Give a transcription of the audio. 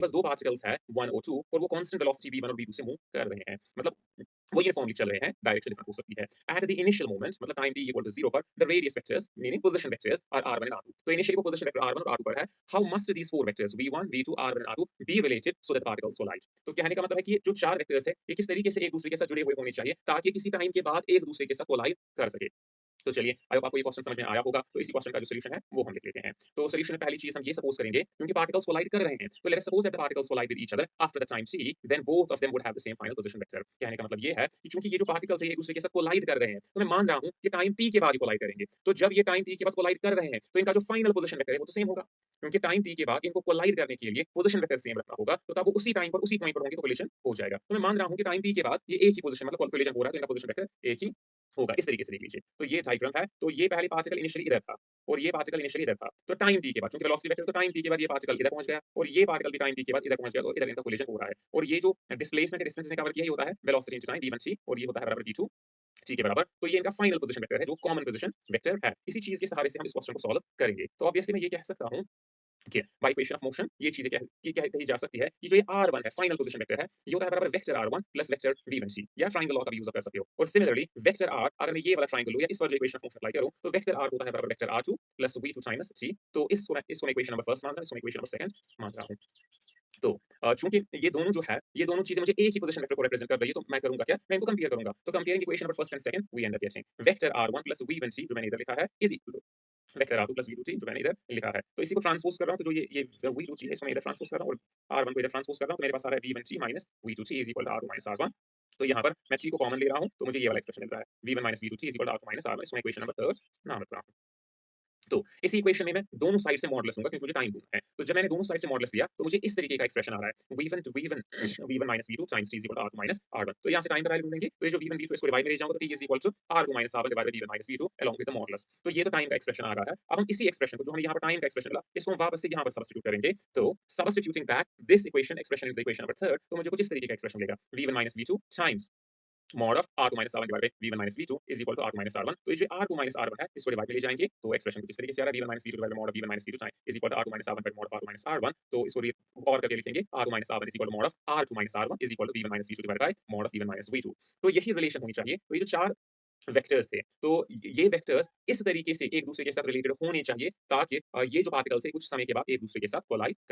बस 2 पार्टिकल्स हैं 1 और 2 और वो कांस्टेंट वेलोसिटी v1 और v2 से मूव कर रहे हैं। मतलब वो यूनिफॉर्मली चल रहे हैं, डायरेक्शन डिफरेंट हो सकती है। एट द इनिशियल मोमेंट मतलब टाइम t इक्वल टू 0 पर the radius vectors meaning position vectors are r1 and r2। तो इनिशियली वो पोजीशन वेक्टर r1 और r2 पर है। How must these four vectors v1 v2 r1 and r2 be related so that particles collide. तो कहने का मतलब है कि ये जो 4 वेक्टर्स हैं, ये किस तरीके से एक दूसरे के साथ जुड़े हुए होने चाहिए ताकि किसी टाइम के बाद एक दूसरे के साथ कोलाइड कर सके। तो चलिए, आई होप आपको ये क्वेश्चन समझ में आया होगा। तो इसी क्वेश्चन का जो सॉल्यूशन है, वो हम लिख लेते हैं। तो सॉल्यूशन में पहली चीज़ हम ये सपोज़ करेंगे, क्योंकि पार्टिकल्स कोलाइड कर रहे हैं, तो let us suppose that the particles collide with each other after the time t, then both of them would have the same final position vector. कहने का मतलब ये है कि चूंकि ये जो पार्टिकल्स हैं, एक दूसरे के साथ कोलाइड कर रहे हैं, तो मैं मान रहा हूँ कि टाइम t के बाद ये कोलाइड करेंगे। तो जब ये टाइम t के बाद कोलाइड कर रहे हैं, तो इनका जो फाइनल पोजीशन वेक्टर है, वो तो सेम होगा। क्योंकि टाइम t के बाद इनको कोलाइड करने के लिए पोजीशन वेक्टर सेम रखना होगा, तो तब वो उसी टाइम पर, उसी पॉइंट पर होंगे, तो कोलिजन हो जाएगा। तो मैं मान रहा हूँ कि टाइम t के बाद ये एक ही पोजीशन मतलब कोलिजन हो रहा है, तो इनका पोजीशन वेक्टर एक ही होगा। इस तरीके से देख लीजिए। तो ये डायग्राम है। तो ये पहले पार्टिकल इनिशियली इधर था और ये पार्टिकल इनिशियली इधर था। तो टाइम t के बाद, क्योंकि वेलोसिटी वेक्टर तो टाइम t के बाद ये पार्टिकल इधर पहुंच गया और ये पार्टिकल भी टाइम t के बाद इधर पहुंच गया, तो इधर इनका कोलिजन हो रहा है। और ये जो डिस्प्लेसमेंट डिस्टेंस इसने कवर किया, ये होता है वेलोसिटी इनटू टाइम v1c और ये होता है बराबर v2 t के बराबर। तो ये इनका फाइनल पोजीशन वेक्टर है, जो कॉमन पोजीशन वेक्टर है। इसी चीज के सहारे से हम इस क्वेश्चन को सॉल्व करेंगे। तो ऑब्वियसली मैं ये कह सकता हूँ ठीक है, बाय इक्वेशन ऑफ मोशन ये चीजें कही जा सकती है कि जो ये r1 है, फाइनल पोजीशन वेक्टर है, ये होता है बराबर vector r1 plus vector v1c। या ट्रायंगल लॉ का भी यूज कर सकते हो। और सिमिलरली वेक्टर r, अगर मैं ये वाला ट्रायंगल लूं या इस वाली इक्वेशन ऑफ मोशन अप्लाई करूं, तो वेक्टर r होता है बराबर vector r2 plus v2 times c। तो इसको मैं इक्वेशन नंबर फर्स्ट मान रहा हूं, इसको मैं इक्वेशन नंबर सेकंड मान रहा हूं। तो चूंकि ये दोनों जो है, ये दोनों चीजें मुझे एक ही पोजीशन वेक्टर को रिप्रेजेंट कर रही है, तो मैं करूंगा क्या, मैं इनको कंपेयर करूंगा। तो comparing equation number first and second, we end up getting vector r1 plus v1c जो मैंने इधर लिखा है is equal to vector r2 plus v2t जो मैंने इधर लिखा है। तो इसी को ट्रांसपोज कर रहा हूं, तो जो ये v2t है, इसको मैं इधर ट्रांसपोज कर रहा हूं और r1 को इधर ट्रांसपोज कर रहा हूं, तो मेरे पास आ रहा है v1c minus v2t is equal to r2 minus r1। तो यहाँ पर मैं t को कॉमन ले रहा हूं, तो मुझे ये वाला एक्सप्रेशन मिल रहा है v1 minus v2t is equal to r2 minus r1। इसको मैं इक्वेशन नंबर थर्ड नाम रख रहा हूं। तो इसी इक्वेशन में मैं दोनों साइड से मॉडुलस लूंगा, क्योंकि मुझे टाइम ढूंढना है। तो जब मैंने दोनों साइड से मॉडुलस लिया, तो मुझे इस तरीके का एक्सप्रेशन आ रहा है v1 to v1 v1 minus v2 times t is equal to r2 minus r1। तो यहाँ से टाइम का वैल्यू ढूंढेंगे, तो ये जो v1 v2 इसको डिवाइड में ले जाऊंगा, तो t is equal to r2 minus r1 divided by v1 minus v2 along with the modulus। तो ये तो टाइम का एक्सप्रेशन आ रहा है। अब हम इसी एक्सप्रेशन को, जो हमें यहाँ पर टाइम का एक्सप्रेशन मिला, इसको हम वापस से यहाँ पर सब्स्टिट्यूट करेंगे। तो substituting back this equation expression in the equation number third, तो मुझे कुछ इस तरीके का एक्सप्रेशन मिलेगा v1 minus v2 times mod of r2 minus r1 divided by v1 minus v2 is equal to r2 minus r1। तो ये जो r2 minus r1 है, इसको डिवाइड में ले जाएंगे, तो एक्सप्रेशन कुछ इस तरीके से आ रहा है v1 minus v2 divided by mod of v1 minus v2 time is equal to r2 minus r1 by mod of r2 minus r1। तो इसको और करके लिखेंगे r2 minus r1 is equal to mod of r2 minus r1 is equal to v1 minus v2 divided by mod of v1 minus v2। तो यही relation होनी चाहिए। तो ये जो चार वेक्टर्स थे, तो ये वेक्टर्स इस तरीके से एक दूसरे के साथ रिलेटेड होने चाहिए, ताकि ये जो पार्टिकल्स है कुछ समय के बाद एक दूसरे के साथ कोलाइड करें।